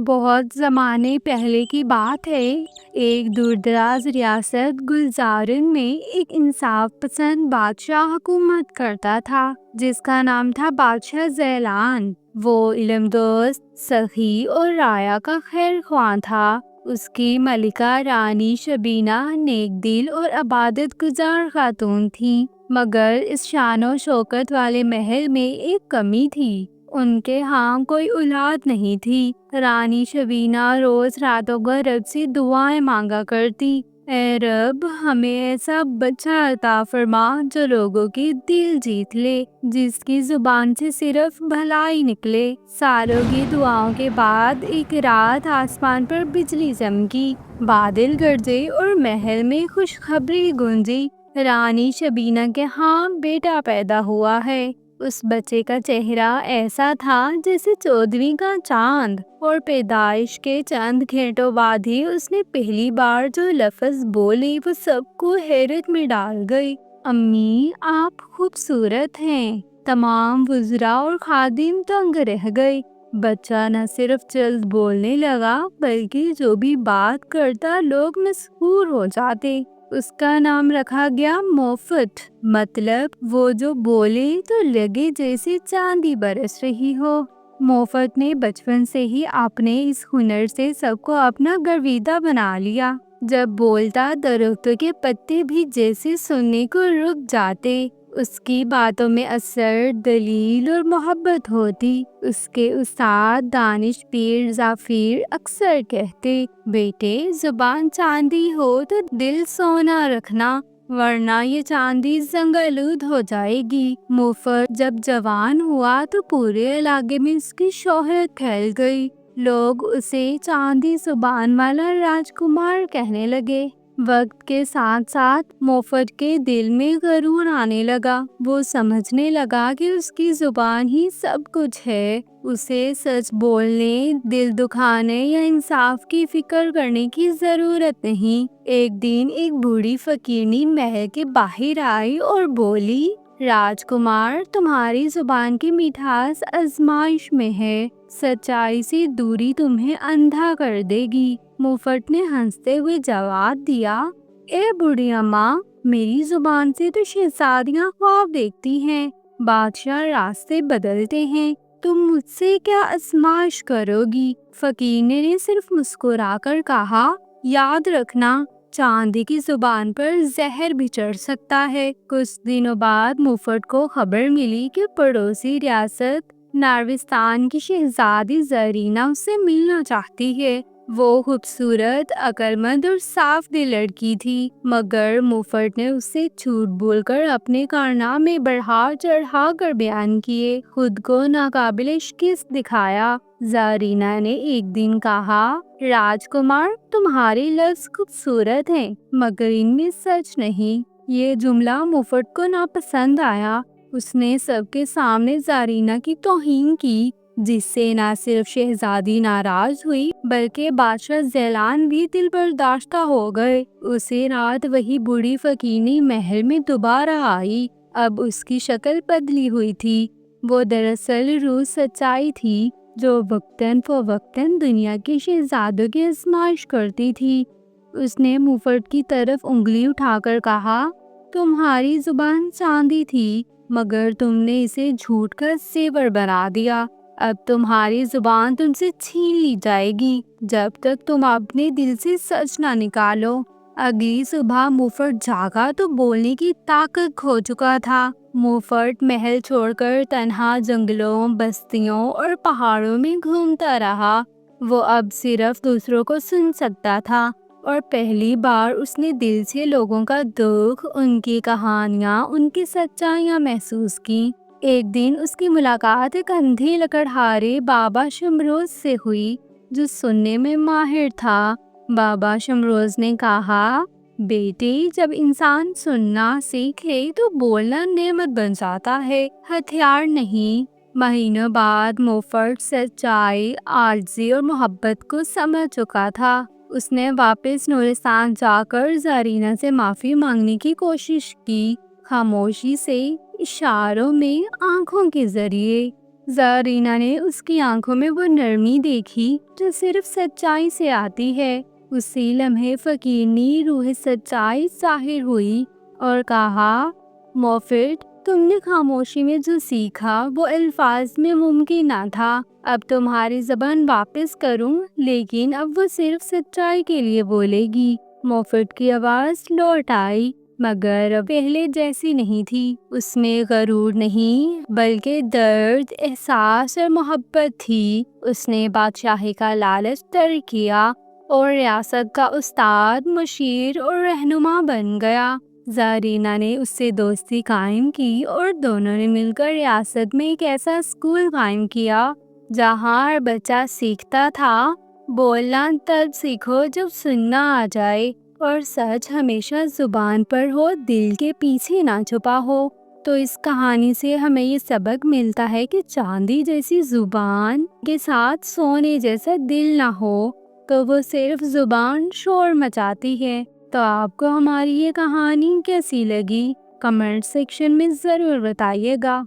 بہت زمانے پہلے کی بات ہے۔ ایک دور دراز ریاست گلزارن میں ایک انصاف پسند بادشاہ حکومت کرتا تھا جس کا نام تھا بادشاہ ذیلان۔ وہ علم دوست، سخی اور رعایا کا خیر خواہ تھا۔ اس کی ملکہ رانی شبینہ نیک دل اور عبادت گزار خاتون تھی، مگر اس شان و شوکت والے محل میں ایک کمی تھی۔ ان کے ہاں کوئی اولاد نہیں تھی۔ رانی شبینہ روز راتوں کو رب سے دعائیں مانگا کرتی، اے رب ہمیں ایسا بچہ عطا فرما جو لوگوں کی دل جیت لے، جس کی زبان سے صرف بھلائی نکلے۔ سالوں کی دعاؤں کے بعد ایک رات آسمان پر بجلی چمکی، بادل گرجے اور محل میں خوشخبری گونجی۔ رانی شبینہ کے ہاں بیٹا پیدا ہوا ہے۔ اس بچے کا چہرہ ایسا تھا جیسے 14ویں کا چاند، اور پیدائش کے چند گھنٹوں بعد ہی اس نے پہلی بار جو لفظ بولے وہ سب کو حیرت میں ڈال گئی۔ امی آپ خوبصورت ہیں۔ تمام وزراء اور خادم دنگ رہ گئے۔ بچہ نہ صرف جلد بولنے لگا بلکہ جو بھی بات کرتا لوگ مسحور ہو جاتے۔ اس کا نام رکھا گیا موفٹ، مطلب وہ جو بولے تو لگے جیسے چاندی برس رہی ہو۔ موفٹ نے بچپن سے ہی اپنے اس ہنر سے سب کو اپنا گرویدہ بنا لیا۔ جب بولتا درختوں کے پتے بھی جیسے سننے کو رک جاتے۔ اس کی باتوں میں اثر، دلیل اور محبت ہوتی۔ اس کے استاد دانش پیر ظفیر اکثر کہتے، بیٹے زبان چاندی ہو تو دل سونا رکھنا، ورنہ یہ چاندی زنگ آلود ہو جائے گی۔ موفٹ جب جوان ہوا تو پورے علاقے میں اس کی شہرت پھیل گئی۔ لوگ اسے چاندی زبان والا راجکمار کہنے لگے۔ وقت کے ساتھ ساتھ موفٹ کے دل میں غرور آنے لگا۔ وہ سمجھنے لگا کہ اس کی زبان ہی سب کچھ ہے۔ اسے سچ بولنے، دل دکھانے یا انصاف کی فکر کرنے کی ضرورت نہیں۔ ایک دن ایک بوڑھی فقیرنی محل کے باہر آئی اور بولی، راجکمار تمہاری زبان کی مٹھاس آزمائش میں ہے، سچائی سے دوری تمہیں اندھا کر دے گی۔ موفٹ نے ہنستے ہوئے جواب دیا، اے بوڑھی اماں، میری زبان سے تو شہزادیاں خواب دیکھتی ہیں، بادشاہ راستے بدلتے ہیں، تم مجھ سے کیا آزمائش کرو گی؟ فقیرنے نے صرف مسکرا کر کہا، یاد رکھنا چاندی کی زبان پر زہر بھی چڑھ سکتا ہے۔ کچھ دنوں بعد موفٹ کو خبر ملی کہ پڑوسی ریاست ناروستان کی شہزادی زرینہ اس سے ملنا چاہتی ہے۔ وہ خوبصورت، عقل مند اور صاف دل لڑکی تھی، مگر موفٹ نے اس سے جھوٹ بول کر اپنے کارنامے بڑھا چڑھا کر بیان کیے، خود کو ناقابل شکست دکھایا۔ زرینہ نے ایک دن کہا، راجکمار تمہارے لفظ خوبصورت ہیں مگر ان میں سچ نہیں۔ یہ جملہ موفٹ کو ناپسند آیا۔ اس نے سب کے سامنے زرینہ کی توہین کی، جس سے نہ صرف شہزادی ناراض ہوئی بلکہ بادشاہ ذیلان بھی دل برداشتہ ہو گئے۔ اسی رات وہی بوڑھی فقیرنی محل میں دوبارہ آئی۔ اب اس کی شکل بدلی ہوئی تھی۔ وہ دراصل روح سچائی تھی جو وقتاً فوقتاً دنیا کے شہزادوں کی آزمائش کرتی تھی۔ اس نے موفٹ کی طرف انگلی اٹھا کر کہا، تمہاری زبان چاندی تھی مگر تم نے اسے جھوٹ کا زیور بنا دیا۔ اب تمہاری زبان تم سے چھین لی جائے گی جب تک تم اپنے دل سے سچ نہ نکالو۔ اگلی صبح موفٹ جاگا تو بولنے کی طاقت کھو چکا تھا۔ موفٹ محل چھوڑ کر تنہا جنگلوں، بستیوں اور پہاڑوں میں گھومتا رہا۔ وہ اب صرف دوسروں کو سن سکتا تھا، اور پہلی بار اس نے دل سے لوگوں کا دکھ، ان کی کہانیاں، ان کی سچائیاں محسوس کی۔ ایک دن اس کی ملاقات ایک اندھے لکڑہارے بابا شمروز سے ہوئی جو سننے میں ماہر تھا۔ بابا شمروز نے کہا، بیٹے جب انسان سننا سیکھ لے تو بولنا نعمت بن جاتا ہے، ہتھیار نہیں۔ مہینوں بعد موفٹ سچائی، عاجزی اور محبت کو سمجھ چکا تھا۔ اس نے واپس نورستان جا کر زرینہ سے معافی مانگنے کی کوشش کی، خاموشی سے، اشاروں میں، آنکھوں کے ذریعے۔ زارینہ نے اس کی آنکھوں میں وہ نرمی دیکھی جو صرف سچائی سے آتی ہے۔ اسی لمحے فقیرنی روح سچائی ظاہر ہوئی اور کہا، موفٹ، تم نے خاموشی میں جو سیکھا وہ الفاظ میں ممکن نہ تھا۔ اب تمہاری زبان واپس کروں، لیکن اب وہ صرف سچائی کے لیے بولے گی۔ موفٹ کی آواز لوٹ آئی، مگر اب پہلے جیسی نہیں تھی۔ اس میں غرور نہیں بلکہ درد، احساس اور محبت تھی۔ اس نے بادشاہی کا لالچ ترک کیا اور ریاست کا استاد، مشیر اور رہنما بن گیا۔ زارینہ نے اس سے دوستی قائم کی اور دونوں نے مل کر ریاست میں ایک ایسا اسکول قائم کیا جہاں ہر بچہ سیکھتا تھا، بولنا تب سیکھو جب سننا آ جائے، اور سچ ہمیشہ زبان پر ہو، دل کے پیچھے نہ چھپا ہو۔ تو اس کہانی سے ہمیں یہ سبق ملتا ہے کہ چاندی جیسی زبان کے ساتھ سونے جیسا دل نہ ہو تو وہ صرف زبان شور مچاتی ہے۔ تو آپ کو ہماری یہ کہانی کیسی لگی؟ کمنٹ سیکشن میں ضرور بتائیے گا۔